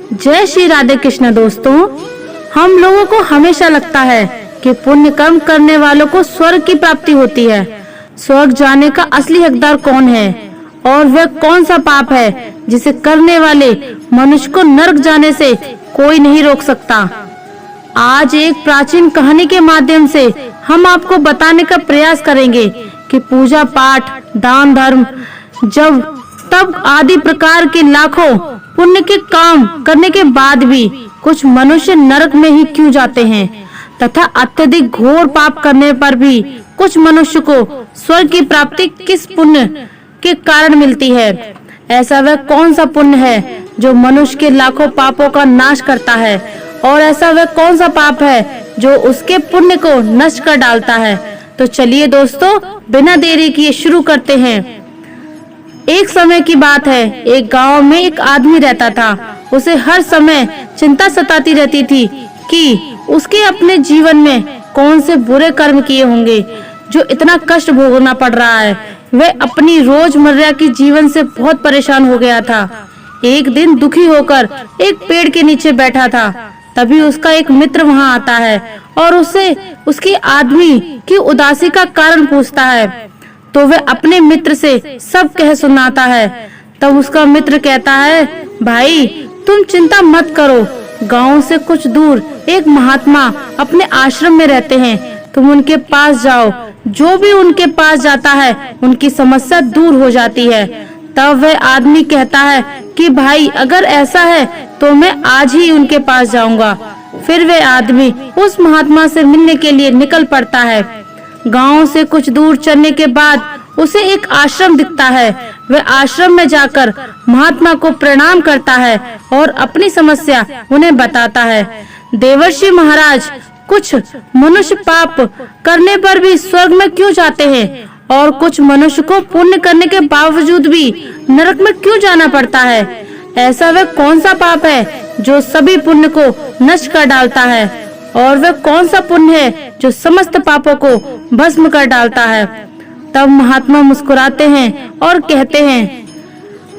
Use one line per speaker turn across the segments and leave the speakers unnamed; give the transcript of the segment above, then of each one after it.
जय श्री राधे कृष्ण। दोस्तों, हम लोगों को हमेशा लगता है कि पुण्य कर्म करने वालों को स्वर्ग की प्राप्ति होती है। स्वर्ग जाने का असली हकदार कौन है और वह कौन सा पाप है जिसे करने वाले मनुष्य को नरक जाने से कोई नहीं रोक सकता। आज एक प्राचीन कहानी के माध्यम से हम आपको बताने का प्रयास करेंगे कि पूजा पाठ, दान धर्म, जब तब आदि प्रकार के लाखों पुण्य के काम करने के बाद भी कुछ मनुष्य नरक में ही क्यों जाते हैं तथा अत्यधिक घोर पाप करने पर भी कुछ मनुष्य को स्वर्ग की प्राप्ति किस पुण्य के कारण मिलती है। ऐसा वह कौन सा पुण्य है जो मनुष्य के लाखों पापों का नाश करता है और ऐसा वह कौन सा पाप है जो उसके पुण्य को नष्ट कर डालता है। तो चलिए दोस्तों, बिना देरी किए शुरू करते हैं। एक समय की बात है, एक गांव में एक आदमी रहता था। उसे हर समय चिंता सताती रहती थी कि उसके अपने जीवन में कौन से बुरे कर्म किए होंगे जो इतना कष्ट भोगना पड़ रहा है। वह अपनी रोजमर्रा की जीवन से बहुत परेशान हो गया था। एक दिन दुखी होकर एक पेड़ के नीचे बैठा था। तभी उसका एक मित्र वहां आता है और उसे उसकी आदमी की उदासी का कारण पूछता है। तो वह अपने मित्र से सब कह सुनाता है। तब उसका मित्र कहता है, भाई तुम चिंता मत करो, गांव से कुछ दूर एक महात्मा अपने आश्रम में रहते हैं, तुम उनके पास जाओ। जो भी उनके पास जाता है उनकी समस्या दूर हो जाती है। तब वह आदमी कहता है कि भाई अगर ऐसा है तो मैं आज ही उनके पास जाऊंगा। फिर वह आदमी उस महात्मा से मिलने के लिए निकल पड़ता है। गांव से कुछ दूर चलने के बाद उसे एक आश्रम दिखता है। वह आश्रम में जाकर महात्मा को प्रणाम करता है और अपनी समस्या उन्हें बताता है। देवर्षि महाराज, कुछ मनुष्य पाप करने पर भी स्वर्ग में क्यों जाते हैं और कुछ मनुष्य को पुण्य करने के बावजूद भी नरक में क्यों जाना पड़ता है। ऐसा वह कौन सा पाप है जो सभी पुण्य को नष्ट कर डालता है और वह कौन सा पुण्य है जो समस्त पापों को भस्म कर डालता है। तब महात्मा मुस्कुराते हैं और कहते हैं,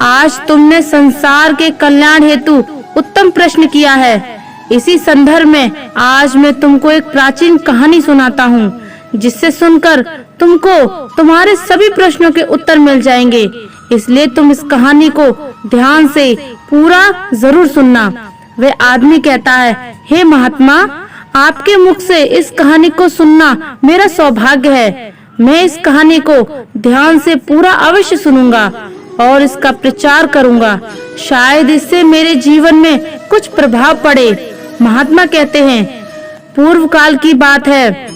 आज तुमने संसार के कल्याण हेतु उत्तम प्रश्न किया है। इसी संदर्भ में आज मैं तुमको एक प्राचीन कहानी सुनाता हूँ, जिससे सुनकर तुमको तुम्हारे सभी प्रश्नों के उत्तर मिल जाएंगे। इसलिए तुम इस कहानी को ध्यान से पूरा जरूर सुनना। वह आदमी कहता है, हे महात्मा, आपके मुख से इस कहानी को सुनना मेरा सौभाग्य है। मैं इस कहानी को ध्यान से पूरा अवश्य सुनूंगा और इसका प्रचार करूंगा। शायद इससे मेरे जीवन में कुछ प्रभाव पड़े। महात्मा कहते हैं, पूर्व काल की बात है।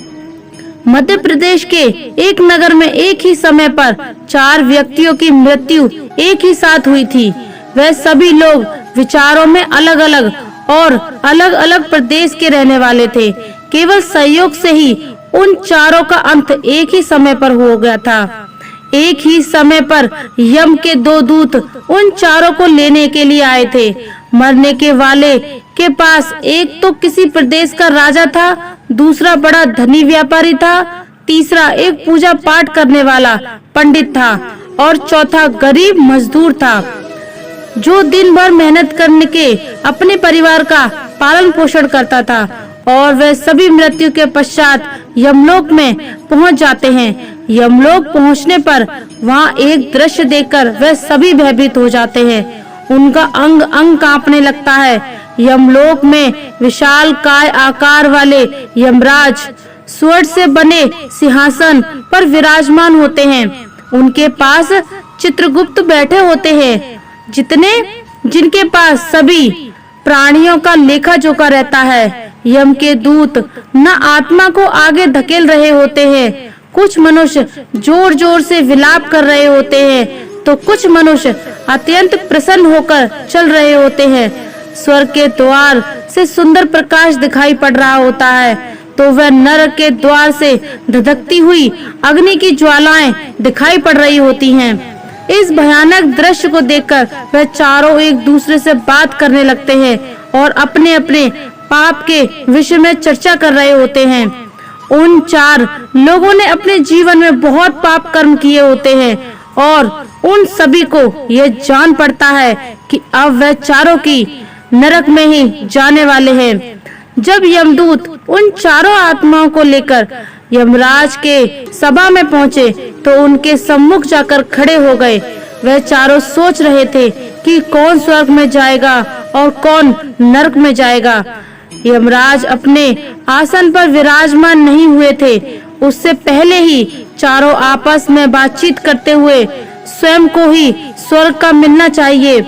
मध्य प्रदेश के एक नगर में एक ही समय पर 4 व्यक्तियों की मृत्यु एक ही साथ हुई थी। वह सभी लोग विचारों में अलग अलग और अलग अलग प्रदेश के रहने वाले थे। केवल संयोग से ही उन चारों का अंत एक ही समय पर हो गया था। एक ही समय पर यम के 2 दूत उन चारों को लेने के लिए आए थे। मरने के वाले के पास एक तो किसी प्रदेश का राजा था, दूसरा बड़ा धनी व्यापारी था, तीसरा एक पूजा पाठ करने वाला पंडित था और चौथा गरीब मजदूर था जो दिन भर मेहनत करने के अपने परिवार का पालन पोषण करता था। और वह सभी मृत्यु के पश्चात यमलोक में पहुंच जाते हैं। यमलोक पहुंचने पर वहां एक दृश्य देखकर वह सभी भयभीत हो जाते हैं। उनका अंग अंग कांपने लगता है। यमलोक में विशाल काय आकार वाले यमराज स्वर्ण से बने सिंहासन पर विराजमान होते हैं। उनके पास चित्रगुप्त बैठे होते हैं, जिनके पास सभी प्राणियों का लेखा जोखा रहता है। यम के दूत न आत्मा को आगे धकेल रहे होते हैं। कुछ मनुष्य जोर जोर से विलाप कर रहे होते हैं तो कुछ मनुष्य अत्यंत प्रसन्न होकर चल रहे होते हैं। स्वर्ग के द्वार से सुंदर प्रकाश दिखाई पड़ रहा होता है तो वह नरक के द्वार से धधकती हुई अग्नि की ज्वालाएं दिखाई पड़ रही होती हैं। इस भयानक दृश्य को देखकर वह चारों एक दूसरे से बात करने लगते हैं और अपने अपने पाप के विषय में चर्चा कर रहे होते हैं। उन 4 लोगों ने अपने जीवन में बहुत पाप कर्म किए होते हैं और उन सभी को यह जान पड़ता है कि अब वह चारों की नरक में ही जाने वाले हैं। जब यमदूत उन चारों आत्माओं को लेकर यमराज के सभा में पहुंचे तो उनके सम्मुख जाकर खड़े हो गए। वह चारों सोच रहे थे कि कौन स्वर्ग में जाएगा और कौन नरक में जाएगा। यमराज अपने आसन पर विराजमान नहीं हुए थे, उससे पहले ही चारों आपस में बातचीत करते हुए स्वयं को ही स्वर्ग का मिलना चाहिए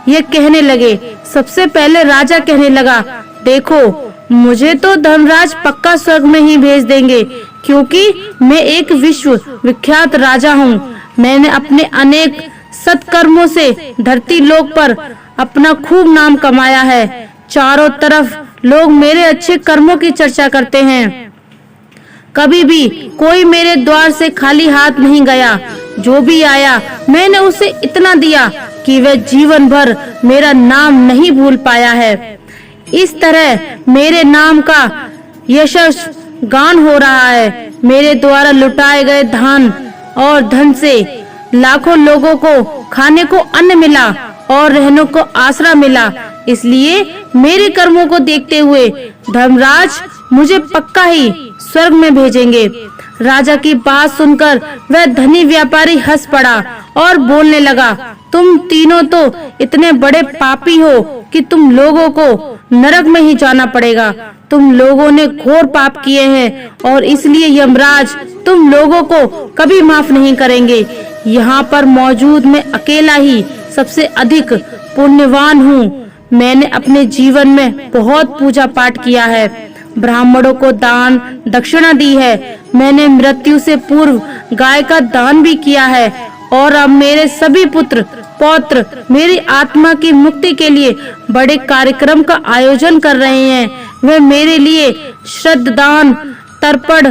ये कहने लगे। सबसे पहले राजा कहने लगा, देखो मुझे तो धर्मराज पक्का स्वर्ग में ही भेज देंगे, क्योंकि मैं एक विश्व विख्यात राजा हूँ। मैंने अपने अनेक सत्कर्मों से धरती लोक पर अपना खूब नाम कमाया है। चारों तरफ लोग मेरे अच्छे कर्मों की चर्चा करते हैं। कभी भी कोई मेरे द्वार से खाली हाथ नहीं गया। जो भी आया मैंने उसे इतना दिया कि वह जीवन भर मेरा नाम नहीं भूल पाया है। इस तरह मेरे नाम का यशस गान हो रहा है। मेरे द्वारा लुटाए गए धन और धन से लाखों लोगों को खाने को अन्न मिला और रहने को आसरा मिला। इसलिए मेरे कर्मों को देखते हुए धर्मराज मुझे पक्का ही स्वर्ग में भेजेंगे। राजा की बात सुनकर वह धनी व्यापारी हंस पड़ा और बोलने लगा, तुम तीनों तो इतने बड़े पापी हो कि तुम लोगों को नरक में ही जाना पड़ेगा। तुम लोगों ने घोर पाप किए हैं और इसलिए यमराज तुम लोगों को कभी माफ नहीं करेंगे। यहाँ पर मौजूद मैं अकेला ही सबसे अधिक पुण्यवान हूँ। मैंने अपने जीवन में बहुत पूजा पाठ किया है, ब्राह्मणों को दान दक्षिणा दी है। मैंने मृत्यु से पूर्व गाय का दान भी किया है और अब मेरे सभी पुत्र पौत्र मेरी आत्मा की मुक्ति के लिए बड़े कार्यक्रम का आयोजन कर रहे हैं। वे मेरे लिए श्रद्धादान तर्पण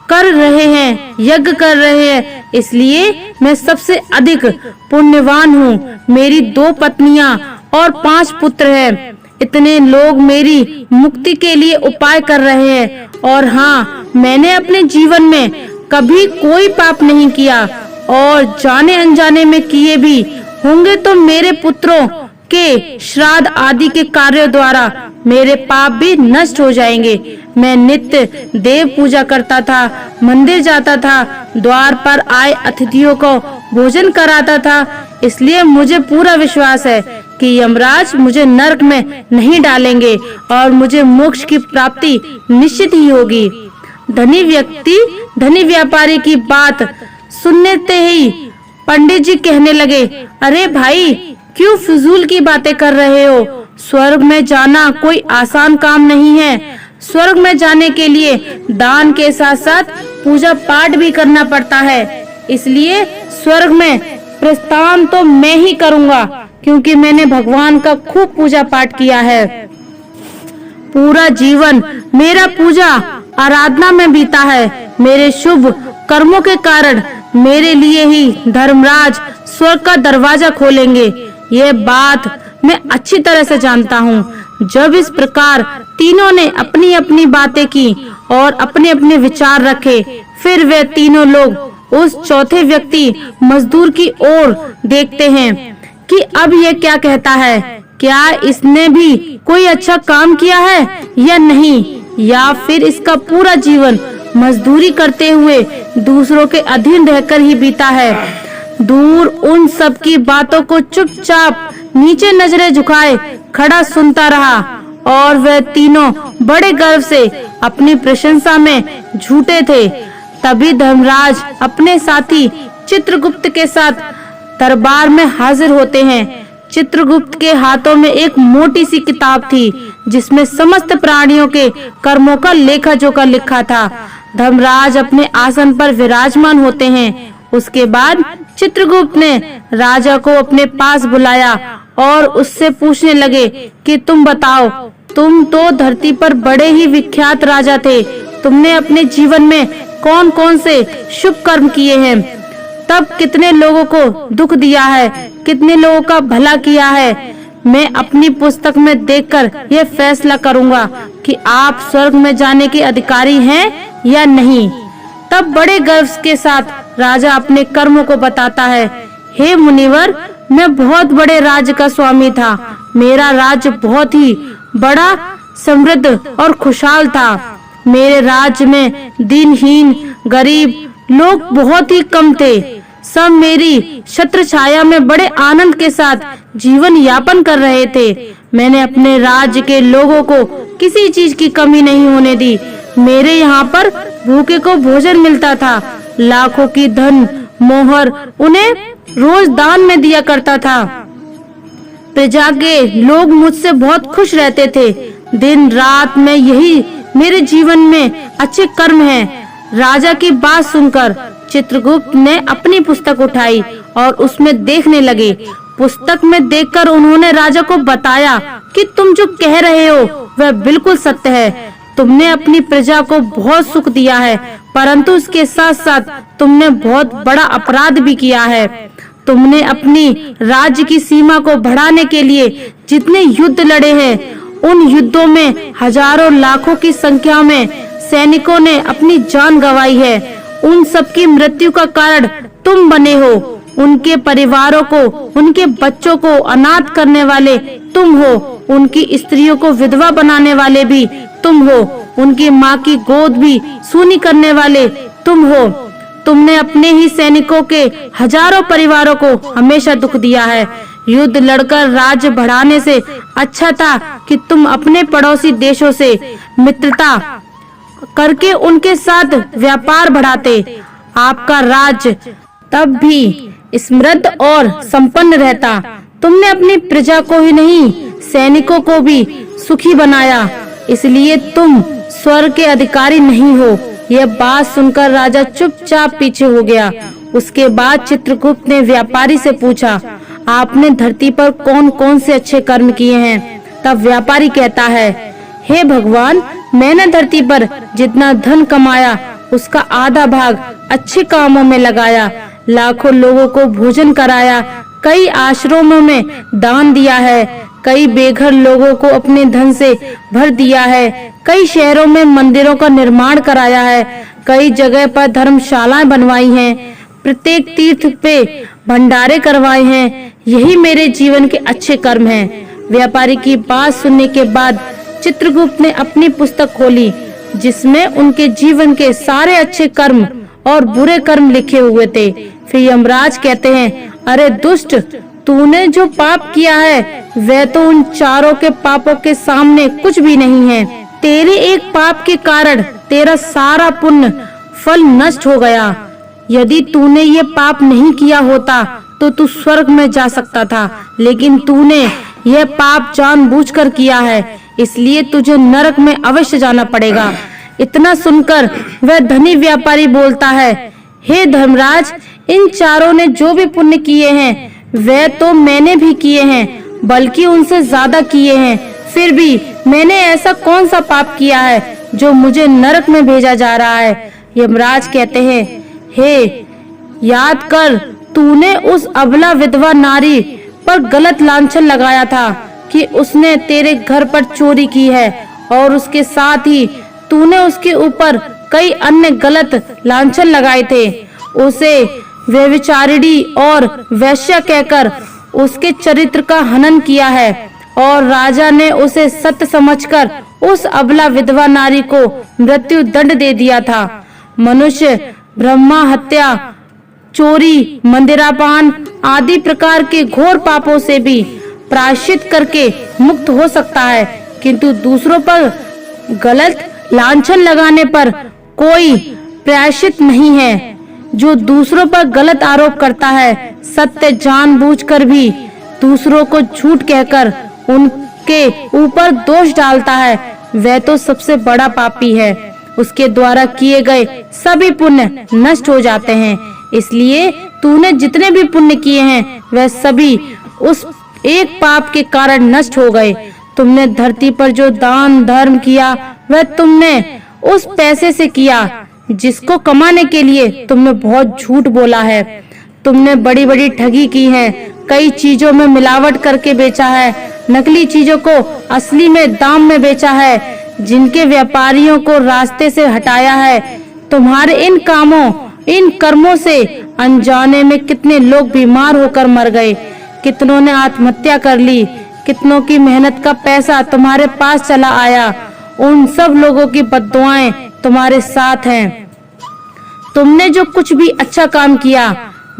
कर रहे हैं, यज्ञ कर रहे हैं। इसलिए मैं सबसे अधिक पुण्यवान हूँ। मेरी 2 पत्नियां और 5 पुत्र हैं। इतने लोग मेरी मुक्ति के लिए उपाय कर रहे हैं। और हाँ, मैंने अपने जीवन में कभी कोई पाप नहीं किया और जाने अनजाने में किए भी होंगे तो मेरे पुत्रों के श्राद्ध आदि के कार्यों द्वारा मेरे पाप भी नष्ट हो जाएंगे। मैं नित्य देव पूजा करता था, मंदिर जाता था, द्वार पर आए अतिथियों को भोजन कराता था। इसलिए मुझे पूरा विश्वास है कि यमराज मुझे नरक में नहीं डालेंगे और मुझे मोक्ष की प्राप्ति निश्चित ही होगी। धनी व्यक्ति धनी व्यापारी की बात सुनते ही पंडित जी कहने लगे, अरे भाई क्यों फिजूल की बातें कर रहे हो? स्वर्ग में जाना कोई आसान काम नहीं है। स्वर्ग में जाने के लिए दान के साथ साथ पूजा पाठ भी करना पड़ता है। इसलिए स्वर्ग में प्रस्थान तो मैं ही करूँगा, क्योंकि मैंने भगवान का खूब पूजा पाठ किया है। पूरा जीवन मेरा पूजा आराधना में बीता है। मेरे शुभ कर्मों के कारण मेरे लिए ही धर्मराज स्वर्ग का दरवाजा खोलेंगे। ये बात मैं अच्छी तरह से जानता हूँ। जब इस प्रकार तीनों ने अपनी अपनी बातें की और अपने अपने विचार रखे, फिर वे तीनों लोग उस चौथे व्यक्ति मजदूर की ओर देखते हैं कि अब ये क्या कहता है, क्या इसने भी कोई अच्छा काम किया है या नहीं, या फिर इसका पूरा जीवन मजदूरी करते हुए दूसरों के अधीन रहकर ही बीता है। दूर उन सब की बातों को चुपचाप नीचे नजरें झुकाए खड़ा सुनता रहा और वे तीनों बड़े गर्व से अपनी प्रशंसा में झूठे थे। तभी धर्मराज अपने साथी चित्रगुप्त के साथ दरबार में हाजिर होते हैं। चित्रगुप्त के हाथों में एक मोटी सी किताब थी जिसमें समस्त प्राणियों के कर्मों का लेखा जोखा लिखा था। धर्मराज अपने आसन पर विराजमान होते हैं। उसके बाद चित्रगुप्त ने राजा को अपने पास बुलाया और उससे पूछने लगे कि तुम बताओ, तुम तो धरती पर बड़े ही विख्यात राजा थे। तुमने अपने जीवन में कौन कौन से शुभ कर्म किए हैं? तब कितने लोगों को दुख दिया है, कितने लोगों का भला किया है? मैं अपनी पुस्तक में देखकर यह फैसला करूंगा कि आप स्वर्ग में जाने के अधिकारी हैं या नहीं। तब बड़े गर्व के साथ राजा अपने कर्मों को बताता है। हे मुनिवर, मैं बहुत बड़े राज्य का स्वामी था। मेरा राज्य बहुत ही बड़ा, समृद्ध और खुशहाल था। मेरे राज्य में दीनहीन, गरीब लोग बहुत ही कम थे। सब मेरी छत्र छाया में बड़े आनंद के साथ जीवन यापन कर रहे थे। मैंने अपने राज्य के लोगों को किसी चीज की कमी नहीं होने दी। मेरे यहाँ पर भूखे को भोजन मिलता था। लाखों की धन मोहर उन्हें रोज दान में दिया करता था। प्रजा के लोग मुझसे बहुत खुश रहते थे। दिन रात में यही मेरे जीवन में अच्छे कर्म हैं। राजा की बात सुनकर चित्रगुप्त ने अपनी पुस्तक उठाई और उसमें देखने लगे। पुस्तक में देखकर उन्होंने राजा को बताया कि तुम जो कह रहे हो वह बिल्कुल सत्य है। तुमने अपनी प्रजा को बहुत सुख दिया है, परंतु उसके साथ साथ तुमने बहुत बड़ा अपराध भी किया है। तुमने अपनी राज्य की सीमा को बढ़ाने के लिए जितने युद्ध लड़े हैं, उन युद्धों में हजारों लाखों की संख्या में सैनिकों ने अपनी जान गंवाई है। उन सबकी मृत्यु का कारण तुम बने हो। उनके परिवारों को, उनके बच्चों को अनाथ करने वाले तुम हो। उनकी स्त्रियों को विधवा बनाने वाले भी तुम हो। उनकी माँ की गोद भी सूनी करने वाले तुम हो। तुमने अपने ही सैनिकों के हजारों परिवारों को हमेशा दुख दिया है। युद्ध लड़कर राज्य बढ़ाने से अच्छा था कि तुम अपने पड़ोसी देशों से मित्रता करके उनके साथ व्यापार बढ़ाते। आपका राज्य तब भी समृद्ध और संपन्न रहता। तुमने अपनी प्रजा को ही नहीं, सैनिकों को भी सुखी बनाया, इसलिए तुम स्वर्ग के अधिकारी नहीं हो। यह बात सुनकर राजा चुपचाप पीछे हो गया। उसके बाद चित्रगुप्त ने व्यापारी से पूछा, आपने धरती पर कौन कौन से अच्छे कर्म किए हैं? तब व्यापारी कहता है, हे भगवान, मैंने धरती पर जितना धन कमाया उसका आधा भाग अच्छे कामों में लगाया। लाखों लोगों को भोजन कराया, कई आश्रमों में दान दिया है, कई बेघर लोगों को अपने धन से भर दिया है, कई शहरों में मंदिरों का निर्माण कराया है, कई जगह पर धर्मशालाएं बनवाई हैं, प्रत्येक तीर्थ पे भंडारे करवाए हैं। यही मेरे जीवन के अच्छे कर्म हैं। व्यापारी की बात सुनने के बाद चित्रगुप्त ने अपनी पुस्तक खोली, जिसमें उनके जीवन के सारे अच्छे कर्म और बुरे कर्म लिखे हुए थे। फिर यमराज कहते हैं, अरे दुष्ट, तूने जो पाप किया है वह तो उन चारों के पापों के सामने कुछ भी नहीं है। तेरे एक पाप के कारण तेरा सारा पुण्य फल नष्ट हो गया। यदि तूने ये पाप नहीं किया होता तो तू स्वर्ग में जा सकता था, लेकिन तूने यह पाप जानबूझकर किया है, इसलिए तुझे नरक में अवश्य जाना पड़ेगा। इतना सुनकर वह धनी व्यापारी बोलता है, हे धर्मराज, इन चारों ने जो भी पुण्य किए हैं वह तो मैंने भी किए हैं, बल्कि उनसे ज्यादा किए हैं। फिर भी मैंने ऐसा कौन सा पाप किया है जो मुझे नरक में भेजा जा रहा है? यमराज कहते हैं, हे, याद कर, तूने उस अबला विधवा नारी पर गलत लांछन लगाया था कि उसने तेरे घर पर चोरी की है, और उसके साथ ही तूने उसके ऊपर कई अन्य गलत लांछन लगाए थे। उसे व्यभिचारिणी और वैश्या कहकर उसके चरित्र का हनन किया है, और राजा ने उसे सत्य समझकर उस अबला विधवा नारी को मृत्यु दंड दे दिया था। मनुष्य ब्रह्मा हत्या, चोरी, मंदिरापान आदि प्रकार के घोर पापों से भी प्रायश्चित करके मुक्त हो सकता है, किंतु दूसरों पर गलत लांछन लगाने पर कोई प्रायश्चित नहीं है। जो दूसरों पर गलत आरोप करता है, सत्य जानबूझकर भी दूसरों को झूठ कहकर उनके ऊपर दोष डालता है, वह तो सबसे बड़ा पापी है। उसके द्वारा किए गए सभी पुण्य नष्ट हो जाते हैं। इसलिए तूने जितने भी पुण्य किए हैं वह सभी उस एक पाप के कारण नष्ट हो गए। तुमने धरती पर जो दान धर्म किया वह तुमने उस पैसे से किया जिसको कमाने के लिए तुमने बहुत झूठ बोला है। तुमने बड़ी बड़ी ठगी की है, कई चीजों में मिलावट करके बेचा है, नकली चीजों को असली में दाम में बेचा है, जिनके व्यापारियों को रास्ते से हटाया है। तुम्हारे इन कामों, इन कर्मों से अनजाने में कितने लोग बीमार होकर मर गए, कितनों ने आत्महत्या कर ली, कितनों की मेहनत का पैसा तुम्हारे पास चला आया। उन सब लोगों की बद्दुआएं तुम्हारे साथ हैं। तुमने जो कुछ भी अच्छा काम किया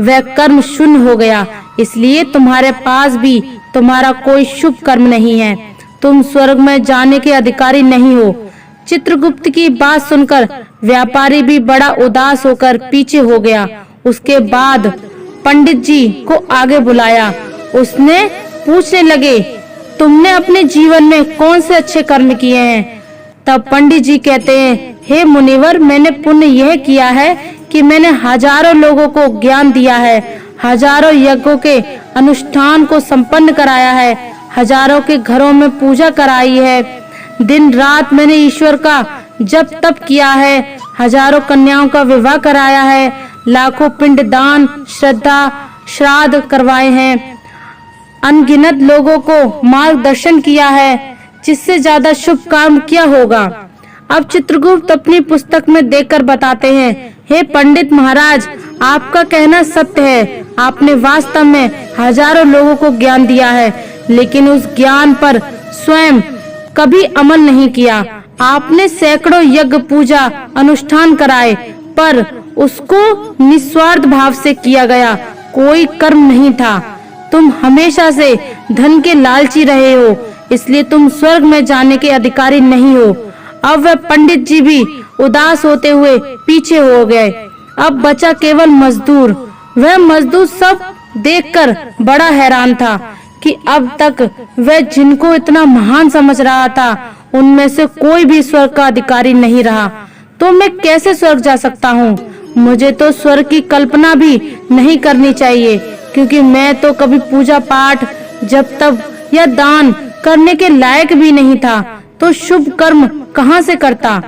वह कर्म शून्य हो गया, इसलिए तुम्हारे पास भी तुम्हारा कोई शुभ कर्म नहीं है। तुम स्वर्ग में जाने के अधिकारी नहीं हो। चित्रगुप्त की बात सुनकर व्यापारी भी बड़ा उदास होकर पीछे हो गया। उसके बाद पंडित जी को आगे बुलाया। उसने पूछने लगे, तुमने अपने जीवन में कौन से अच्छे कर्म किए हैं? तब पंडित जी कहते हैं, हे मुनिवर, मैंने पुण्य यह किया है कि मैंने हजारों लोगों को ज्ञान दिया है, हजारों यज्ञों के अनुष्ठान को संपन्न कराया है, हजारों के घरों में पूजा कराई है, दिन रात मैंने ईश्वर का जप तप किया है, हजारों कन्याओं का विवाह कराया है, लाखों पिंड दान श्रद्धा श्राद्ध करवाए हैं, अनगिनत लोगों को मार्गदर्शन किया है। जिससे ज्यादा शुभ काम क्या होगा? अब चित्रगुप्त अपनी पुस्तक में देखकर बताते हैं, हे पंडित महाराज, आपका कहना सत्य है। आपने वास्तव में हजारों लोगों को ज्ञान दिया है, लेकिन उस ज्ञान पर स्वयं कभी अमल नहीं किया। आपने सैकड़ों यज्ञ पूजा अनुष्ठान कराए, पर उसको निस्वार्थ भाव से किया गया कोई कर्म नहीं था। तुम हमेशा से धन के लालची रहे हो, इसलिए तुम स्वर्ग में जाने के अधिकारी नहीं हो। अब वह पंडित जी भी उदास होते हुए पीछे हो गए। अब बचा केवल मजदूर। वह मजदूर सब देखकर बड़ा हैरान था कि अब तक वह जिनको इतना महान समझ रहा था, उनमें से कोई भी स्वर्ग का अधिकारी नहीं रहा। तो मैं कैसे स्वर्ग जा सकता हूँ? मुझे तो स्वर्ग की कल्पना भी नहीं करनी चाहिए, क्योंकि मैं तो कभी पूजा पाठ जब तब या दान करने के लायक भी नहीं था, तो शुभ कर्म कहाँ से करता?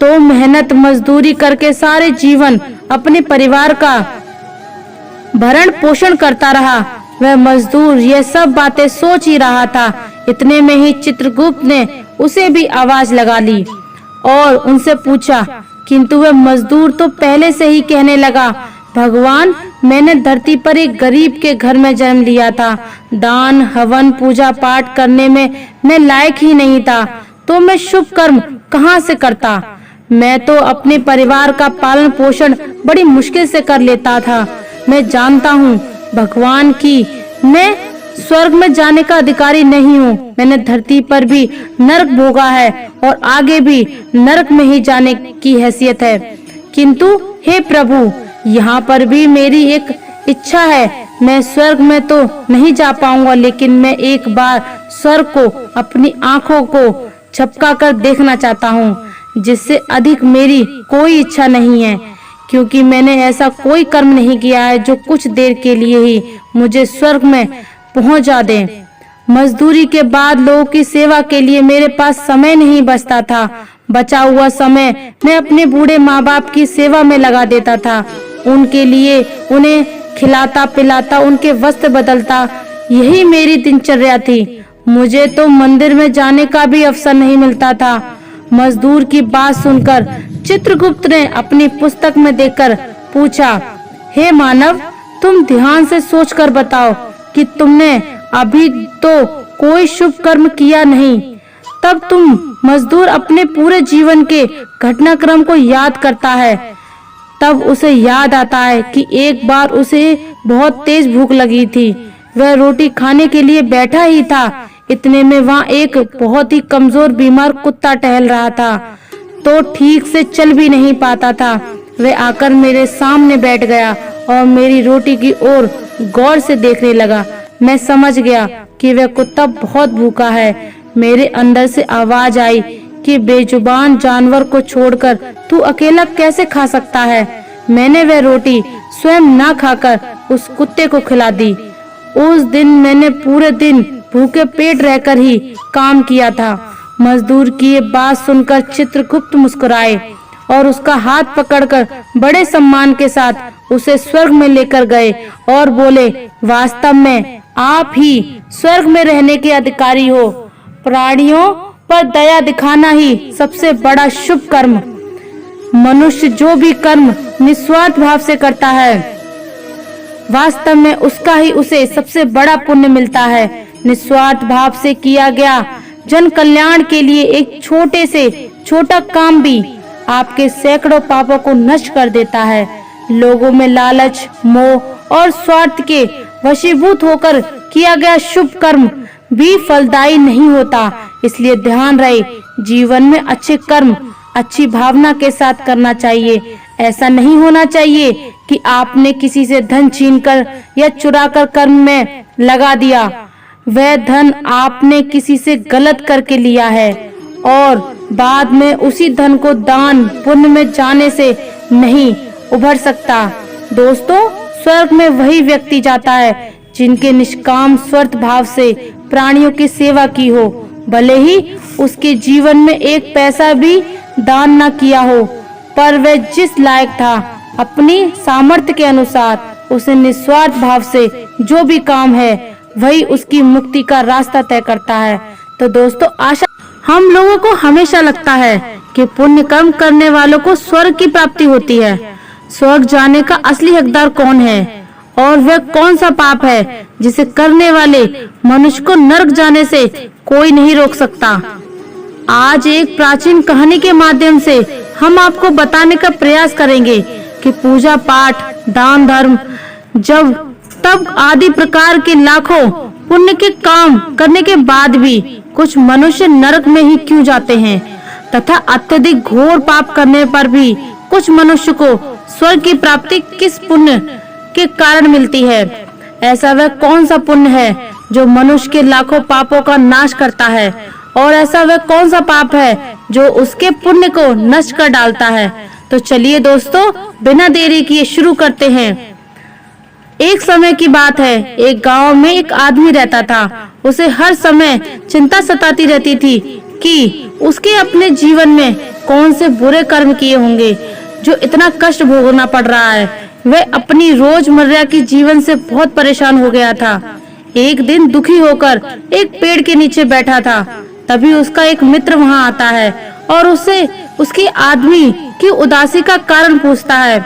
तो मेहनत मजदूरी करके सारे जीवन अपने परिवार का भरण पोषण करता रहा। वह मजदूर ये सब बातें सोच ही रहा था। इतने में ही चित्रगुप्त ने उसे भी आवाज लगा ली और उनसे पूछा, किंतु वह मजदूर तो पहले से ही कहने लगा, भगवान, मैंने धरती पर एक गरीब के घर में जन्म लिया था। दान हवन पूजा पाठ करने में मैं लायक ही नहीं था, तो मैं शुभ कर्म कहाँ से करता? मैं तो अपने परिवार का पालन पोषण बड़ी मुश्किल से कर लेता था। मैं जानता हूँ भगवान की मैं स्वर्ग में जाने का अधिकारी नहीं हूँ। मैंने धरती पर भी नरक भोगा है और आगे भी नरक में ही जाने की हैसियत है। किंतु हे प्रभु, यहाँ पर भी मेरी एक इच्छा है। मैं स्वर्ग में तो नहीं जा पाऊंगा, लेकिन मैं एक बार स्वर्ग को अपनी आँखों को झपका कर देखना चाहता हूँ। जिससे अधिक मेरी कोई इच्छा नहीं है, क्योंकि मैंने ऐसा कोई कर्म नहीं किया है जो कुछ देर के लिए ही मुझे स्वर्ग में पहुंचा दे। मजदूरी के बाद लोगों की सेवा के लिए मेरे पास समय नहीं बचता था। बचा हुआ समय मैं अपने बूढ़े माँ बाप की सेवा में लगा देता था। उनके लिए उन्हें खिलाता पिलाता, उनके वस्त्र बदलता, यही मेरी दिनचर्या थी। मुझे तो मंदिर में जाने का भी अवसर नहीं मिलता था। मजदूर की बात सुनकर चित्रगुप्त ने अपनी पुस्तक में देखकर पूछा, हे मानव, तुम ध्यान से सोचकर बताओ कि तुमने अभी तो कोई शुभ कर्म किया नहीं। तब तुम मजदूर अपने पूरे जीवन के घटनाक्रम को याद करता है। तब उसे याद आता है कि एक बार उसे बहुत तेज भूख लगी थी। वह रोटी खाने के लिए बैठा ही था। इतने में वहाँ एक बहुत ही कमजोर बीमार कुत्ता टहल रहा था, तो ठीक से चल भी नहीं पाता था। वह आकर मेरे सामने बैठ गया और मेरी रोटी की ओर गौर से देखने लगा। मैं समझ गया कि वह कुत्ता बहुत भूखा है। मेरे अंदर से आवाज आई कि बेजुबान जानवर को छोड़कर तू अकेला कैसे खा सकता है। मैंने वह रोटी स्वयं ना खाकर उस कुत्ते को खिला दी। उस दिन मैंने पूरे दिन भूखे पेट रहकर ही काम किया था। मजदूर की ये बात सुनकर चित्रगुप्त मुस्कुराए और उसका हाथ पकड़कर बड़े सम्मान के साथ उसे स्वर्ग में लेकर गए और बोले, वास्तव में आप ही स्वर्ग में रहने के अधिकारी हो। प्राणियों पर दया दिखाना ही सबसे बड़ा शुभ कर्म। मनुष्य जो भी कर्म निस्वार्थ भाव से करता है, वास्तव में उसका ही उसे सबसे बड़ा पुण्य मिलता है। निस्वार्थ भाव से किया गया जन कल्याण के लिए एक छोटे से छोटा काम भी आपके सैकड़ों पापों को नष्ट कर देता है। लोगों में लालच, मोह और स्वार्थ के वशीभूत होकर किया गया शुभ कर्म भी फलदायी नहीं होता। इसलिए ध्यान रहे, जीवन में अच्छे कर्म अच्छी भावना के साथ करना चाहिए। ऐसा नहीं होना चाहिए कि आपने किसी से धन छीनकर या चुराकर कर्म में लगा दिया। वह धन आपने किसी से गलत करके लिया है और बाद में उसी धन को दान पुण्य में जाने से नहीं उभर सकता। दोस्तों, स्वर्ग में वही व्यक्ति जाता है जिनके निष्काम स्वार्थ भाव से प्राणियों की सेवा की हो, भले ही उसके जीवन में एक पैसा भी दान न किया हो, पर वह जिस लायक था अपनी सामर्थ्य के अनुसार उसे निस्वार्थ भाव से जो भी काम है वही उसकी मुक्ति का रास्ता तय करता है। तो दोस्तों, आशा हम लोगों को हमेशा लगता है कि पुण्य कर्म करने वालों को स्वर्ग की प्राप्ति होती है। स्वर्ग जाने का असली हकदार कौन है और वह कौन सा पाप है जिसे करने वाले मनुष्य को नरक जाने से कोई नहीं रोक सकता। आज एक प्राचीन कहानी के माध्यम से हम आपको बताने का प्रयास करेंगे कि पूजा पाठ, दान धर्म, जब तब आदि प्रकार के लाखों पुण्य के काम करने के बाद भी कुछ मनुष्य नरक में ही क्यों जाते हैं, तथा अत्यधिक घोर पाप करने पर भी कुछ मनुष्य को स्वर्ग की प्राप्ति किस पुण्य के कारण मिलती है। ऐसा वह कौन सा पुण्य है जो मनुष्य के लाखों पापों का नाश करता है और ऐसा वह कौन सा पाप है जो उसके पुण्य को नष्ट कर डालता है। तो चलिए दोस्तों, बिना देरी किए शुरू करते हैं। एक समय की बात है, एक गांव में एक आदमी रहता था। उसे हर समय चिंता सताती रहती थी कि उसके अपने जीवन में कौन से बुरे कर्म किए होंगे जो इतना कष्ट भोगना पड़ रहा है। वह अपनी रोजमर्रा की जीवन से बहुत परेशान हो गया था। एक दिन दुखी होकर एक पेड़ के नीचे बैठा था, तभी उसका एक मित्र वहां आता है और उसे उसकी आदमी की उदासी का कारण पूछता है।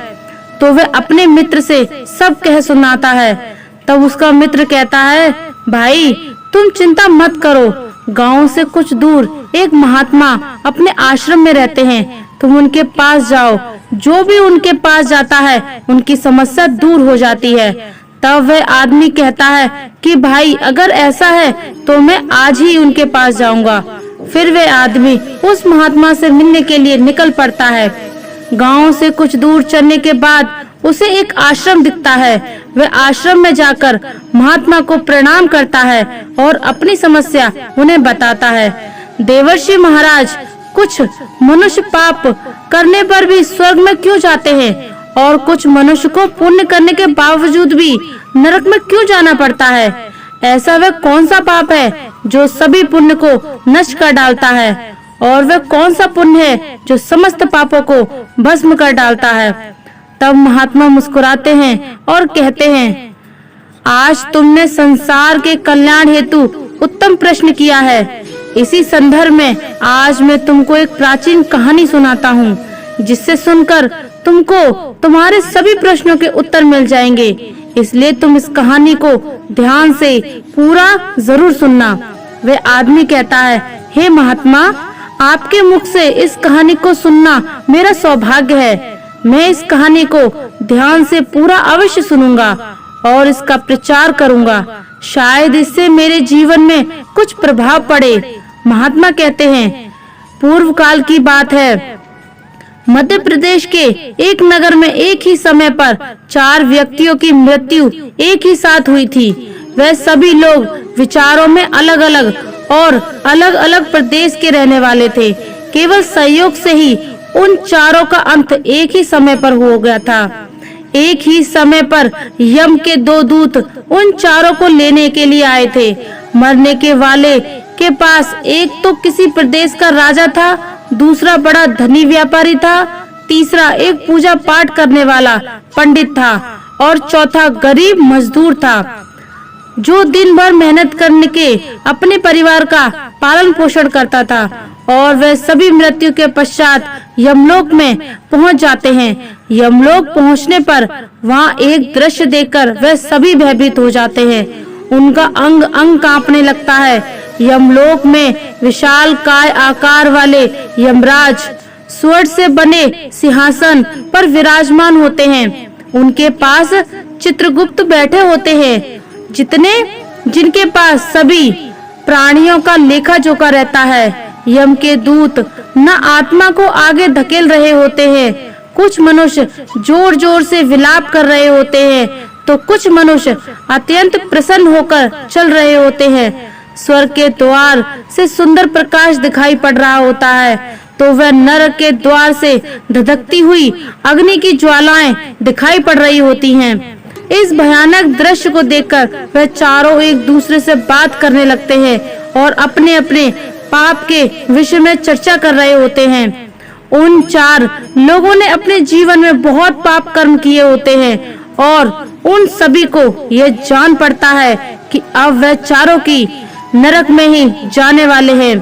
तो वह अपने मित्र से सब कह सुनाता है। तब उसका मित्र कहता है, भाई तुम चिंता मत करो, गांव से कुछ दूर एक महात्मा अपने आश्रम में रहते हैं, तुम उनके पास जाओ। जो भी उनके पास जाता है उनकी समस्या दूर हो जाती है। तब वह आदमी कहता है कि भाई अगर ऐसा है तो मैं आज ही उनके पास जाऊंगा। फिर वह आदमी उस महात्मा से मिलने के लिए निकल पड़ता है। गांव से कुछ दूर चलने के बाद उसे एक आश्रम दिखता है। वह आश्रम में जाकर महात्मा को प्रणाम करता है और अपनी समस्या उन्हें बताता है। देवर्षि महाराज, कुछ मनुष्य पाप करने पर भी स्वर्ग में क्यों जाते हैं और कुछ मनुष्य को पुण्य करने के बावजूद भी नरक में क्यों जाना पड़ता है? ऐसा वह कौन सा पाप है जो सभी पुण्य को नष्ट कर डालता है और वह कौन सा पुण्य है जो समस्त पापों को भस्म कर डालता है? तब महात्मा मुस्कुराते हैं और कहते हैं, आज तुमने संसार के कल्याण हेतु उत्तम प्रश्न किया है। इसी संदर्भ में आज मैं तुमको एक प्राचीन कहानी सुनाता हूँ, जिससे सुनकर तुमको तुम्हारे सभी प्रश्नों के उत्तर मिल जाएंगे। इसलिए तुम इस कहानी को ध्यान से पूरा जरूर सुनना। वह आदमी कहता है, हे महात्मा, आपके मुख से इस कहानी को सुनना मेरा सौभाग्य है। मैं इस कहानी को ध्यान से पूरा अवश्य सुनूंगा और इसका प्रचार करूंगा। शायद इससे मेरे जीवन में कुछ प्रभाव पड़े। महात्मा कहते हैं, पूर्व काल की बात है। मध्य प्रदेश के एक नगर में एक ही समय पर 4 व्यक्तियों की मृत्यु एक ही साथ हुई थी। वह सभी लोग विचारों में अलग अलग और अलग अलग प्रदेश के रहने वाले थे। केवल संयोग से ही उन चारों का अंत एक ही समय पर हो गया था। एक ही समय पर यम के 2 दूत उन चारों को लेने के लिए आए थे। मरने के वाले के पास एक तो किसी प्रदेश का राजा था, दूसरा बड़ा धनी व्यापारी था, तीसरा एक पूजा पाठ करने वाला पंडित था और चौथा गरीब मजदूर था, जो दिन भर मेहनत करने के अपने परिवार का पालन पोषण करता था। और वह सभी मृत्यु के पश्चात यमलोक में पहुंच जाते हैं। यमलोक पहुंचने पर वहां एक दृश्य देखकर वह सभी भयभीत हो जाते हैं। उनका अंग अंग कांपने लगता है। यमलोक में विशाल काय आकार वाले यमराज स्वर्ण से बने सिंहासन पर विराजमान होते हैं। उनके पास चित्रगुप्त बैठे होते हैं, जिनके पास सभी प्राणियों का लेखा जोखा रहता है। यम के दूत न आत्मा को आगे धकेल रहे होते हैं, कुछ मनुष्य जोर जोर से विलाप कर रहे होते हैं, तो कुछ मनुष्य अत्यंत प्रसन्न होकर चल रहे होते हैं। स्वर्ग के द्वार से सुंदर प्रकाश दिखाई पड़ रहा होता है, तो वह नरक के द्वार से धधकती हुई अग्नि की ज्वालाएं दिखाई पड़ रही होती हैं। इस भयानक दृश्य को देखकर वह चारों एक दूसरे से बात करने लगते हैं और अपने अपने पाप के विषय में चर्चा कर रहे होते हैं। उन 4 लोगों ने अपने जीवन में बहुत पाप कर्म किए होते हैं और उन सभी को यह जान पड़ता है कि अब वह चारों की नरक में ही जाने वाले हैं।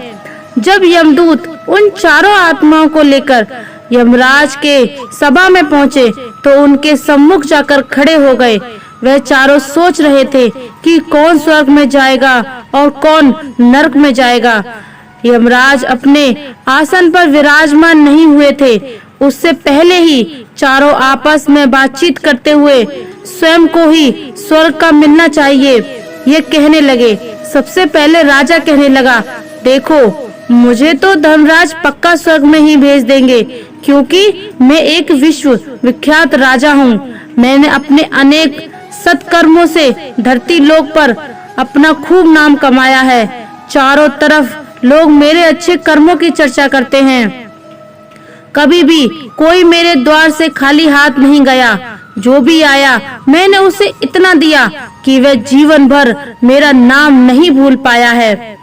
जब यमदूत उन चारों आत्माओं को लेकर यमराज के सभा में पहुंचे तो उनके सम्मुख जाकर खड़े हो गए। वह चारों सोच रहे थे कि कौन स्वर्ग में जाएगा और कौन नरक में जाएगा। यमराज अपने आसन पर विराजमान नहीं हुए थे, उससे पहले ही चारों आपस में बातचीत करते हुए स्वयं को ही स्वर्ग का मिलना चाहिए ये कहने लगे। सबसे पहले राजा कहने लगा, देखो मुझे तो धर्मराज पक्का स्वर्ग में ही भेज देंगे, क्योंकि मैं एक विश्व विख्यात राजा हूँ। मैंने अपने अनेक सत्कर्मों से धरती लोक पर अपना खूब नाम कमाया है। चारों तरफ लोग मेरे अच्छे कर्मों की चर्चा करते हैं। कभी भी कोई मेरे द्वार से खाली हाथ नहीं गया। जो भी आया मैंने उसे इतना दिया कि वह जीवन भर मेरा नाम नहीं भूल पाया है।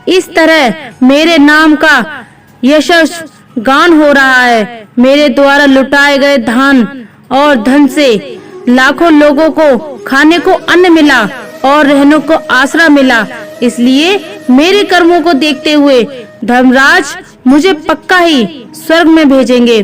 इस तरह मेरे नाम का यशस गान हो रहा है। मेरे द्वारा लुटाए गए धन और धन से लाखों लोगों को खाने को अन्न मिला और रहने को आसरा मिला। इसलिए मेरे कर्मों को देखते हुए धर्मराज मुझे पक्का ही स्वर्ग में भेजेंगे।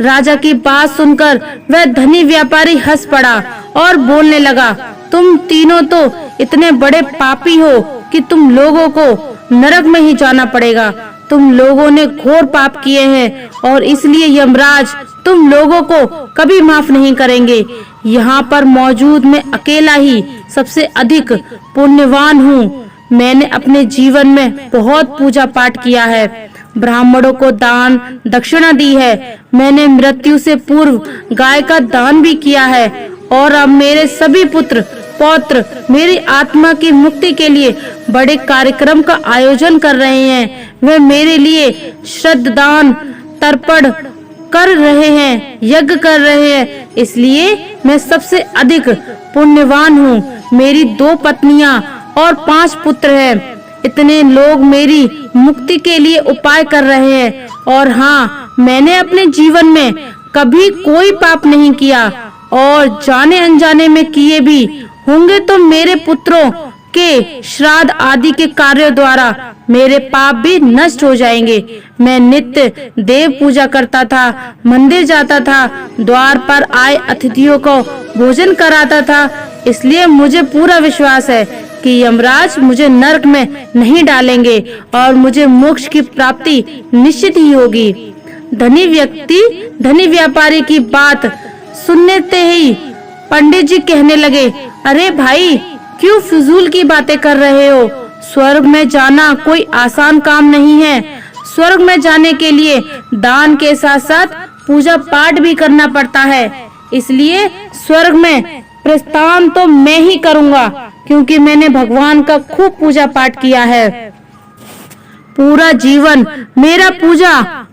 राजा की बात सुनकर वह धनी व्यापारी हंस पड़ा और बोलने लगा, तुम तीनों तो इतने बड़े पापी हो कि तुम लोगों को नरक में ही जाना पड़ेगा। तुम लोगों ने घोर पाप किए हैं और इसलिए यमराज तुम लोगों को कभी माफ नहीं करेंगे। यहाँ पर मौजूद मैं अकेला ही सबसे अधिक पुण्यवान हूँ। मैंने अपने जीवन में बहुत पूजा पाठ किया है, ब्राह्मणों को दान दक्षिणा दी है। मैंने मृत्यु से पूर्व गाय का दान भी किया है और अब मेरे सभी पुत्र पौत्र मेरी आत्मा की मुक्ति के लिए बड़े कार्यक्रम का आयोजन कर रहे हैं। वे मेरे लिए श्रद्धादान तर्पण कर रहे हैं, यज्ञ कर रहे हैं। इसलिए मैं सबसे अधिक पुण्यवान हूँ। मेरी 2 पत्नियां और 5 पुत्र हैं। इतने लोग मेरी मुक्ति के लिए उपाय कर रहे हैं। और हाँ, मैंने अपने जीवन में कभी कोई पाप नहीं किया और जाने अनजाने में किए भी होंगे तो मेरे पुत्रों के श्राद्ध आदि के कार्यों द्वारा मेरे पाप भी नष्ट हो जाएंगे। मैं नित्य देव पूजा करता था, मंदिर जाता था, द्वार पर आए अतिथियों को भोजन कराता था। इसलिए मुझे पूरा विश्वास है कि यमराज मुझे नरक में नहीं डालेंगे और मुझे मोक्ष की प्राप्ति निश्चित ही होगी। धनी व्यक्ति धनी व्यापारी की बात सुनते ही पंडित जी कहने लगे, अरे भाई, क्यों फिजूल की बातें कर रहे हो? स्वर्ग में जाना कोई आसान काम नहीं है। स्वर्ग में जाने के लिए दान के साथ साथ पूजा पाठ भी करना पड़ता है। इसलिए स्वर्ग में प्रस्थान तो मैं ही करूँगा, क्योंकि मैंने भगवान का खूब पूजा पाठ किया है। पूरा जीवन मेरा पूजा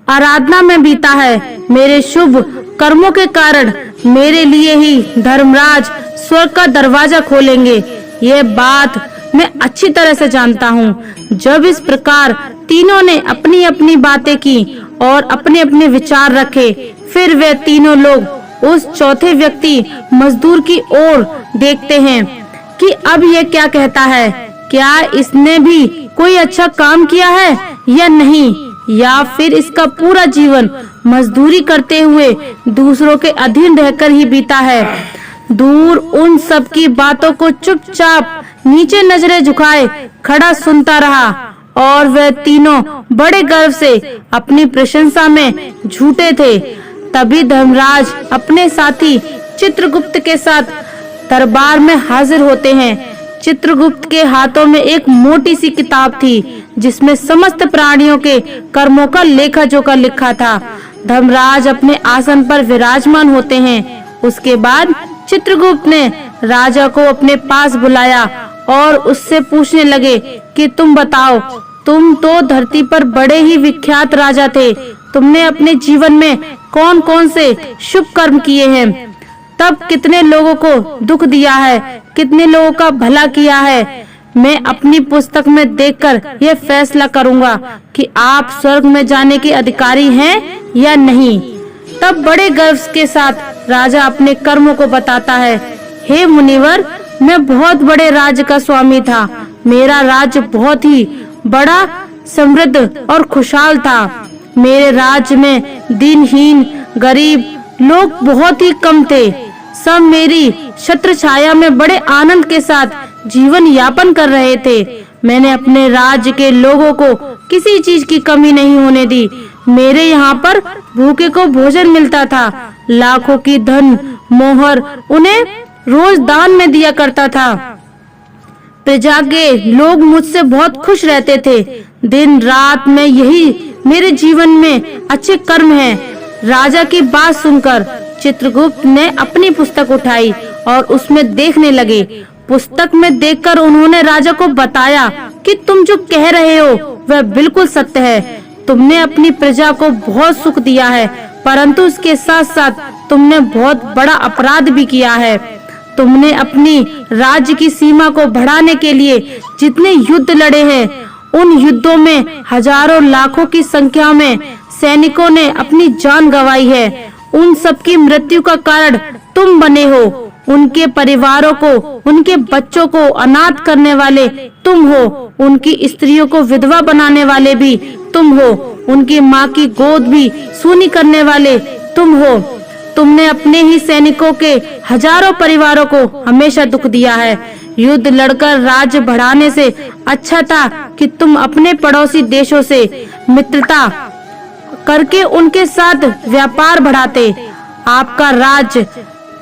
आराधना में बीता है। मेरे शुभ कर्मों के कारण मेरे लिए ही धर्मराज स्वर्ग का दरवाजा खोलेंगे। ये बात मैं अच्छी तरह से जानता हूँ। जब इस प्रकार तीनों ने अपनी अपनी बातें की और अपने अपने विचार रखे, फिर वे तीनों लोग उस चौथे व्यक्ति मजदूर की ओर देखते हैं कि अब ये क्या कहता है, क्या इसने भी कोई अच्छा काम किया है या नहीं, या फिर इसका पूरा जीवन मजदूरी करते हुए दूसरों के अधीन रहकर ही बीता है। दूर उन सब की बातों को चुपचाप नीचे नजरें झुकाए खड़ा सुनता रहा और वह तीनों बड़े गर्व से अपनी प्रशंसा में झूठे थे। तभी धर्मराज अपने साथी चित्रगुप्त के साथ दरबार में हाजिर होते हैं। चित्रगुप्त के हाथों में एक मोटी सी किताब थी जिसमें समस्त प्राणियों के कर्मों का लेखा जोखा लिखा था। धर्मराज अपने आसन पर विराजमान होते हैं। उसके बाद चित्रगुप्त ने राजा को अपने पास बुलाया और उससे पूछने लगे कि तुम बताओ, तुम तो धरती पर बड़े ही विख्यात राजा थे। तुमने अपने जीवन में कौन-कौन से शुभ कर्म किए हैं? तब कितने लोगों को दुख दिया है, कितने लोगों का भला किया है? मैं अपनी पुस्तक में देखकर यह फैसला करूंगा कि आप स्वर्ग में जाने के अधिकारी हैं या नहीं। तब बड़े गर्व के साथ राजा अपने कर्मों को बताता है। हे मुनिवर, मैं बहुत बड़े राज्य का स्वामी था। मेरा राज्य बहुत ही बड़ा, समृद्ध और खुशहाल था। मेरे राज्य में दीनहीन, गरीब लोग बहुत ही कम थे। सब मेरी छत्र छाया में बड़े आनंद के साथ जीवन यापन कर रहे थे। मैंने अपने राज्य के लोगों को किसी चीज की कमी नहीं होने दी। मेरे यहाँ पर भूखे को भोजन मिलता था। लाखों की धन मोहर उन्हें रोज दान में दिया करता था। प्रजा के लोग मुझसे बहुत खुश रहते थे। दिन रात में यही मेरे जीवन में अच्छे कर्म हैं। राजा की बात सुनकर चित्रगुप्त ने अपनी पुस्तक उठाई और उसमें देखने लगे। पुस्तक में देखकर उन्होंने राजा को बताया कि तुम जो कह रहे हो वह बिल्कुल सत्य है। तुमने अपनी प्रजा को बहुत सुख दिया है, परंतु इसके साथ साथ तुमने बहुत बड़ा अपराध भी किया है। तुमने अपनी राज्य की सीमा को बढ़ाने के लिए जितने युद्ध लड़े हैं, उन युद्धों में हजारों लाखों की संख्या में सैनिकों ने अपनी जान गंवाई है। उन सबकी मृत्यु का कारण तुम बने हो। उनके परिवारों को, उनके बच्चों को अनाथ करने वाले तुम हो। उनकी स्त्रियों को विधवा बनाने वाले भी तुम हो। उनकी माँ की गोद भी सूनी करने वाले तुम हो। तुमने अपने ही सैनिकों के हजारों परिवारों को हमेशा दुख दिया है। युद्ध लड़कर राज्य बढ़ाने से अच्छा था कि तुम अपने पड़ोसी देशों से मित्रता करके उनके साथ व्यापार बढ़ाते। आपका राज्य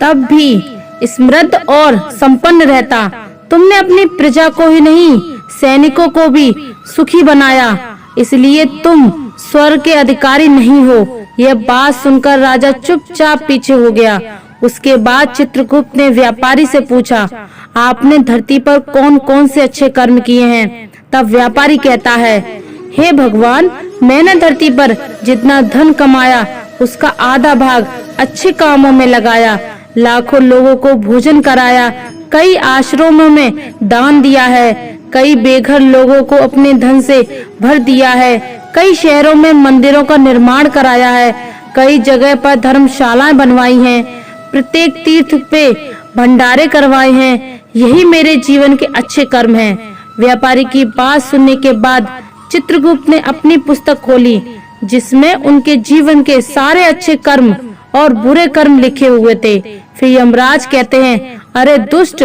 तब भी समृद्ध और संपन्न रहता। तुमने अपनी प्रजा को ही नहीं, सैनिकों को भी सुखी बनाया, इसलिए तुम स्वर्ग के अधिकारी नहीं हो। यह बात सुनकर राजा चुपचाप पीछे हो गया। उसके बाद चित्रगुप्त ने व्यापारी से पूछा, आपने धरती पर कौन-कौन से अच्छे कर्म किए हैं? तब व्यापारी कहता है, हे भगवान, मैंने धरती पर जितना धन कमाया उसका आधा भाग अच्छे कामों में लगाया। लाखों लोगों को भोजन कराया, कई आश्रमों में दान दिया है, कई बेघर लोगों को अपने धन से भर दिया है, कई शहरों में मंदिरों का निर्माण कराया है, कई जगह पर धर्मशालाएं बनवाई हैं, प्रत्येक तीर्थ पे भंडारे करवाए हैं। यही मेरे जीवन के अच्छे कर्म हैं। व्यापारी की बात सुनने के बाद चित्रगुप्त ने अपनी पुस्तक खोली जिसमें उनके जीवन के सारे अच्छे कर्म और बुरे कर्म लिखे हुए थे। फिर यमराज कहते हैं, अरे दुष्ट,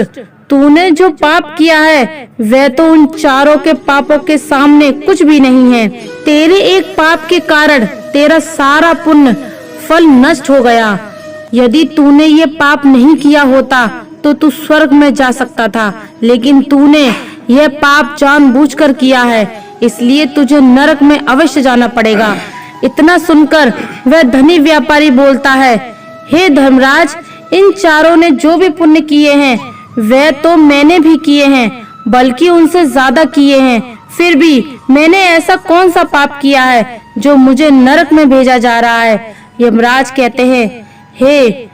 तूने जो पाप किया है वह तो उन चारों के पापों के सामने कुछ भी नहीं है। तेरे एक पाप के कारण तेरा सारा पुण्य फल नष्ट हो गया। यदि तूने ये पाप नहीं किया होता तो तू स्वर्ग में जा सकता था, लेकिन तूने यह पाप जानबूझकर किया है, इसलिए तुझे नरक में अवश्य जाना पड़ेगा। इतना सुनकर वह धनी व्यापारी बोलता है, हे धर्मराज, इन चारों ने जो भी पुण्य किए हैं वह तो मैंने भी किए हैं, बल्कि उनसे ज्यादा किए हैं। फिर भी मैंने ऐसा कौन सा पाप किया है जो मुझे नरक में भेजा जा रहा है? यमराज कहते हैं, हे,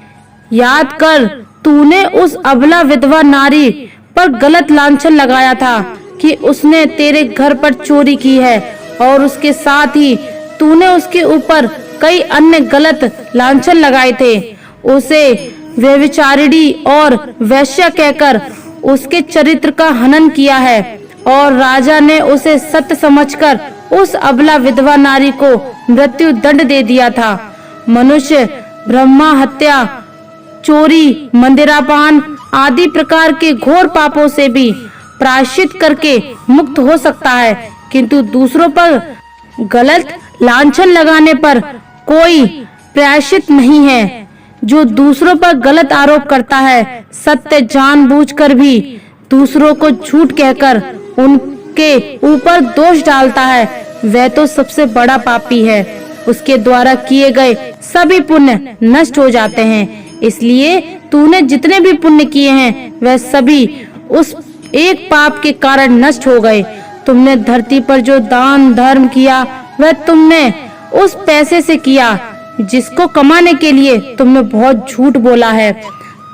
याद कर, तूने उस अबला विधवा नारी पर गलत लांछन लगाया था कि उसने तेरे घर पर चोरी की है, और उसके साथ ही तूने उसके ऊपर कई अन्य गलत लांछन लगाए थे। उसे व्यभिचारिणी और वैश्या कहकर उसके चरित्र का हनन किया है, और राजा ने उसे सत्य समझकर उस अबला विधवा नारी को मृत्यु दंड दे दिया था। मनुष्य ब्रह्मा हत्या, चोरी, मंदिरापान आदि प्रकार के घोर पापों से भी प्रायश्चित करके मुक्त हो सकता है, किंतु दूसरों पर गलत लांछन लगाने पर कोई प्रायश्चित नहीं है। जो दूसरों पर गलत आरोप करता है, सत्य जानबूझकर भी दूसरों को झूठ कहकर उनके ऊपर दोष डालता है, वह तो सबसे बड़ा पापी है। उसके द्वारा किए गए सभी पुण्य नष्ट हो जाते हैं। इसलिए तूने जितने भी पुण्य किए हैं वह सभी उस एक पाप के कारण नष्ट हो गए। तुमने धरती पर जो दान धर्म किया वह तुमने उस पैसे से किया जिसको कमाने के लिए तुमने बहुत झूठ बोला है।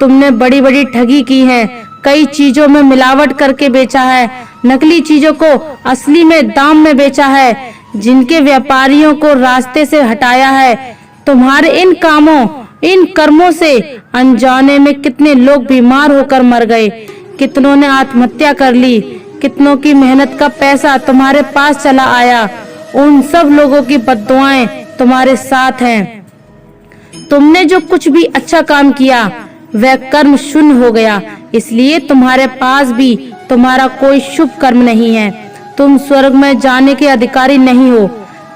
तुमने बड़ी बड़ी ठगी की है, कई चीजों में मिलावट करके बेचा है, नकली चीजों को असली में दाम में बेचा है, जिनके व्यापारियों को रास्ते से हटाया है। तुम्हारे इन कामों इन कर्मों से अनजाने में कितने लोग बीमार होकर मर गए, कितनों ने आत्महत्या कर ली, कितनों की मेहनत का पैसा तुम्हारे पास चला आया। उन सब लोगों की बद्दुआएं तुम्हारे साथ हैं। तुमने जो कुछ भी अच्छा काम किया वह कर्म शून्य हो गया, इसलिए तुम्हारे पास भी तुम्हारा कोई शुभ कर्म नहीं है। तुम स्वर्ग में जाने के अधिकारी नहीं हो।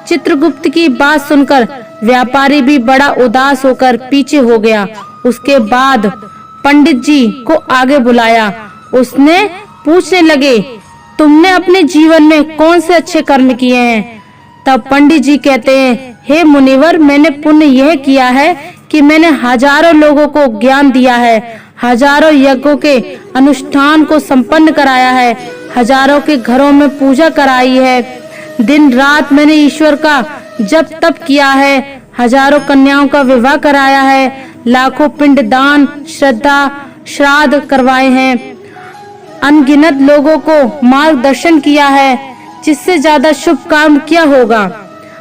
चित्रगुप्त की बात सुनकर व्यापारी भी बड़ा उदास होकर पीछे हो गया। उसके बाद पंडित जी को आगे बुलाया। उसने पूछने लगे, तुमने अपने जीवन में कौन से अच्छे कर्म किए हैं? तब पंडित जी कहते हैं, हे मुनिवर, मैंने पुण्य यह किया है कि मैंने हजारों लोगों को ज्ञान दिया है, हजारों यज्ञों के अनुष्ठान को संपन्न कराया है, हजारों के घरों में पूजा कराई है, दिन रात मैंने ईश्वर का जप तप किया है, हजारों कन्याओं का विवाह कराया है, लाखों पिंड दान श्रद्धा श्राद्ध करवाए हैं, अनगिनत लोगों को मार्गदर्शन किया है। जिससे ज्यादा शुभ काम क्या होगा?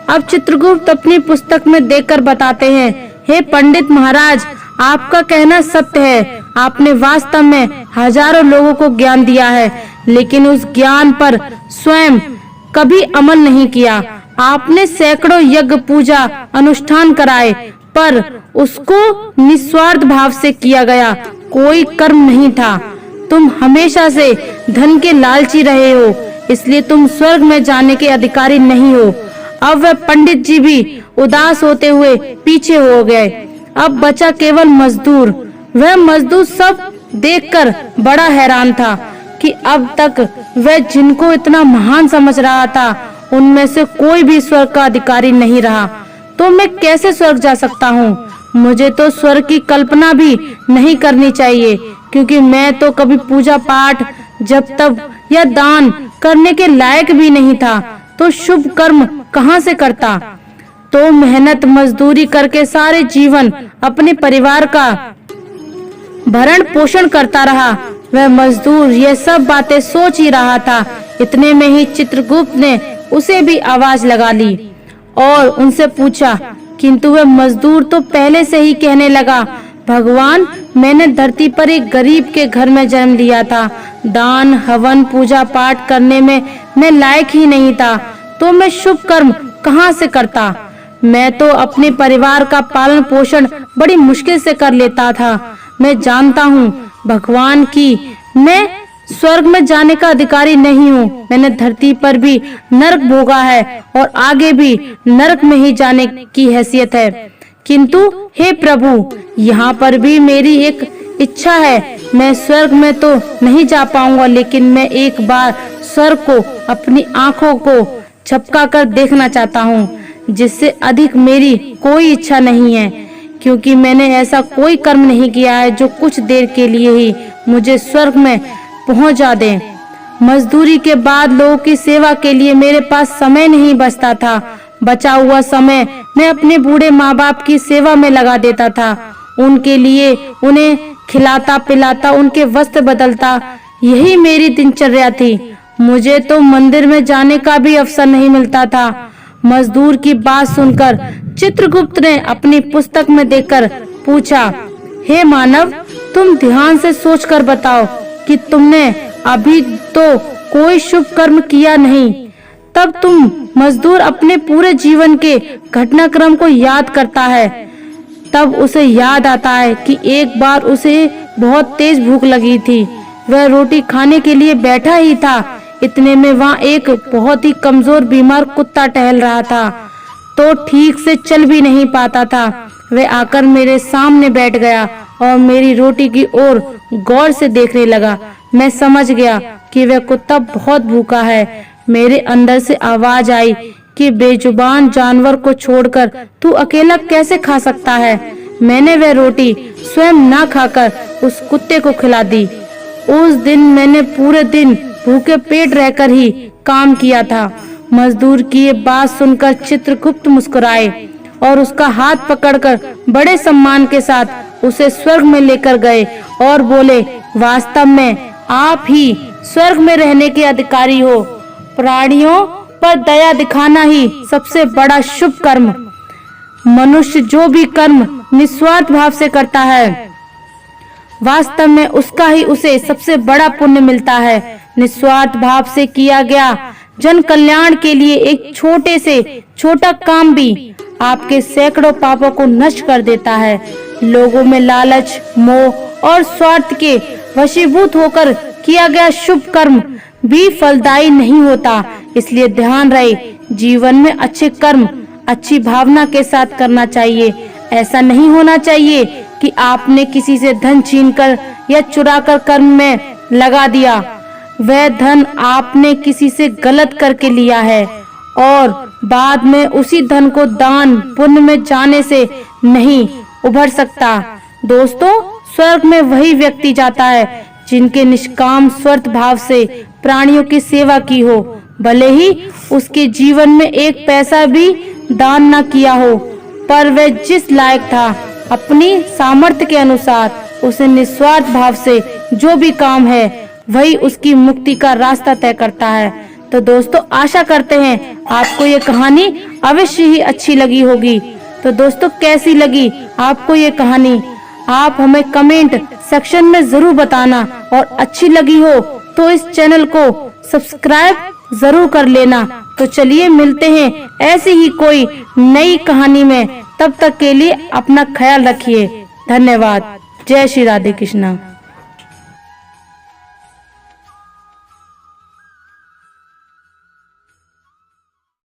अब चित्रगुप्त अपनी पुस्तक में देखकर बताते हैं, हे पंडित महाराज, आपका कहना सत्य है। आपने वास्तव में हजारों लोगों को ज्ञान दिया है, लेकिन उस ज्ञान पर स्वयं कभी अमल नहीं किया। आपने सैकड़ों यज्ञ पूजा अनुष्ठान कराए, पर उसको निस्वार्थ भाव से किया गया कोई कर्म नहीं था। तुम हमेशा से धन के लालची रहे हो, इसलिए तुम स्वर्ग में जाने के अधिकारी नहीं हो। अब वह पंडित जी भी उदास होते हुए पीछे हो गए। अब बचा केवल मजदूर। वह मजदूर सब देखकर बड़ा हैरान था कि अब तक वह जिनको इतना महान समझ रहा था, उनमें से कोई भी स्वर्ग का अधिकारी नहीं रहा। तो मैं कैसे स्वर्ग जा सकता हूँ? मुझे तो स्वर्ग की कल्पना भी नहीं करनी चाहिए, क्योंकि मैं तो कभी पूजा पाठ जब तब या दान करने के लायक भी नहीं था, तो शुभ कर्म कहाँ से करता? तो मेहनत मजदूरी करके सारे जीवन अपने परिवार का भरण पोषण करता रहा। वह मजदूर ये सब बातें सोच ही रहा था। इतने में ही चित्रगुप्त ने उसे भी आवाज लगा ली और उनसे पूछा, किंतु वह मजदूर तो पहले से ही कहने लगा, भगवान, मैंने धरती पर एक गरीब के घर में जन्म लिया था। दान हवन पूजा पाठ करने में मैं लायक ही नहीं था, तो मैं शुभ कर्म कहाँ से करता? मैं तो अपने परिवार का पालन पोषण बड़ी मुश्किल से कर लेता था। मैं जानता हूँ भगवान की मैं स्वर्ग में जाने का अधिकारी नहीं हूँ। मैंने धरती पर भी नरक भोगा है और आगे भी नरक में ही जाने की हैसियत है। किंतु हे प्रभु, यहाँ पर भी मेरी एक इच्छा है। मैं स्वर्ग में तो नहीं जा पाऊंगा, लेकिन मैं एक बार स्वर्ग को अपनी आंखों को झपका कर देखना चाहता हूँ। जिससे अधिक मेरी कोई इच्छा नहीं है, क्योंकि मैंने ऐसा कोई कर्म नहीं किया है जो कुछ देर के लिए ही मुझे स्वर्ग में पहुंचा दे। मजदूरी के बाद लोगों की सेवा के लिए मेरे पास समय नहीं बचता था। बचा हुआ समय मैं अपने बूढ़े माँ बाप की सेवा में लगा देता था। उनके लिए उन्हें खिलाता पिलाता, उनके वस्त्र बदलता, यही मेरी दिनचर्या थी। मुझे तो मंदिर में जाने का भी अवसर नहीं मिलता था। मजदूर की बात सुनकर चित्रगुप्त ने अपनी पुस्तक में देखकर पूछा, हे मानव, तुम ध्यान से सोचकर बताओ कि तुमने अभी तो कोई शुभ कर्म किया नहीं। तब तुम मजदूर अपने पूरे जीवन के घटनाक्रम को याद करता है। तब उसे याद आता है कि एक बार उसे बहुत तेज भूख लगी थी। वह रोटी खाने के लिए बैठा ही था, इतने में वहाँ एक बहुत ही कमजोर बीमार कुत्ता टहल रहा था, तो ठीक से चल भी नहीं पाता था। वह आकर मेरे सामने बैठ गया और मेरी रोटी की ओर गौर से देखने लगा। मैं समझ गया कि वह कुत्ता बहुत भूखा है। मेरे अंदर से आवाज आई कि बेजुबान जानवर को छोड़कर तू अकेला कैसे खा सकता है। मैंने वह रोटी स्वयं ना खाकर उस कुत्ते को खिला दी। उस दिन मैंने पूरे दिन भूखे पेट रहकर ही काम किया था। मजदूर की ये बात सुनकर चित्रगुप्त मुस्कुराए और उसका हाथ पकड़कर बड़े सम्मान के साथ उसे स्वर्ग में लेकर गए और बोले, वास्तव में आप ही स्वर्ग में रहने के अधिकारी हो। प्राणियों पर दया दिखाना ही सबसे बड़ा शुभ कर्म। मनुष्य जो भी कर्म निस्वार्थ भाव से करता है, वास्तव में उसका ही उसे सबसे बड़ा पुण्य मिलता है। निस्वार्थ भाव से किया गया जन कल्याण के लिए एक छोटे से छोटा काम भी आपके सैकड़ों पापों को नष्ट कर देता है। लोगों में लालच, मोह और स्वार्थ के वशीभूत होकर किया गया शुभ कर्म भी फलदायी नहीं होता। इसलिए ध्यान रहे, जीवन में अच्छे कर्म अच्छी भावना के साथ करना चाहिए। ऐसा नहीं होना चाहिए कि आपने किसी से धन छीनकर या चुराकर कर्म में लगा दिया। वह धन आपने किसी से गलत करके लिया है और बाद में उसी धन को दान पुण्य में जाने से नहीं उभर सकता। दोस्तों, स्वर्ग में वही व्यक्ति जाता है जिनके निष्काम स्वार्थ भाव से प्राणियों की सेवा की हो, भले ही उसके जीवन में एक पैसा भी दान न किया हो, पर वह जिस लायक था अपनी सामर्थ्य के अनुसार उसे निस्वार्थ भाव से जो भी काम है वही उसकी मुक्ति का रास्ता तय करता है। तो दोस्तों, आशा करते हैं आपको ये कहानी अवश्य ही अच्छी लगी होगी। तो दोस्तों, कैसी लगी आपको ये कहानी, आप हमें कमेंट सेक्शन में जरूर बताना, और अच्छी लगी हो तो इस चैनल को सब्सक्राइब जरूर कर लेना। तो चलिए मिलते हैं ऐसी ही कोई नई कहानी में। तब तक के लिए अपना ख्याल रखिए। धन्यवाद। जय श्री राधे कृष्णा।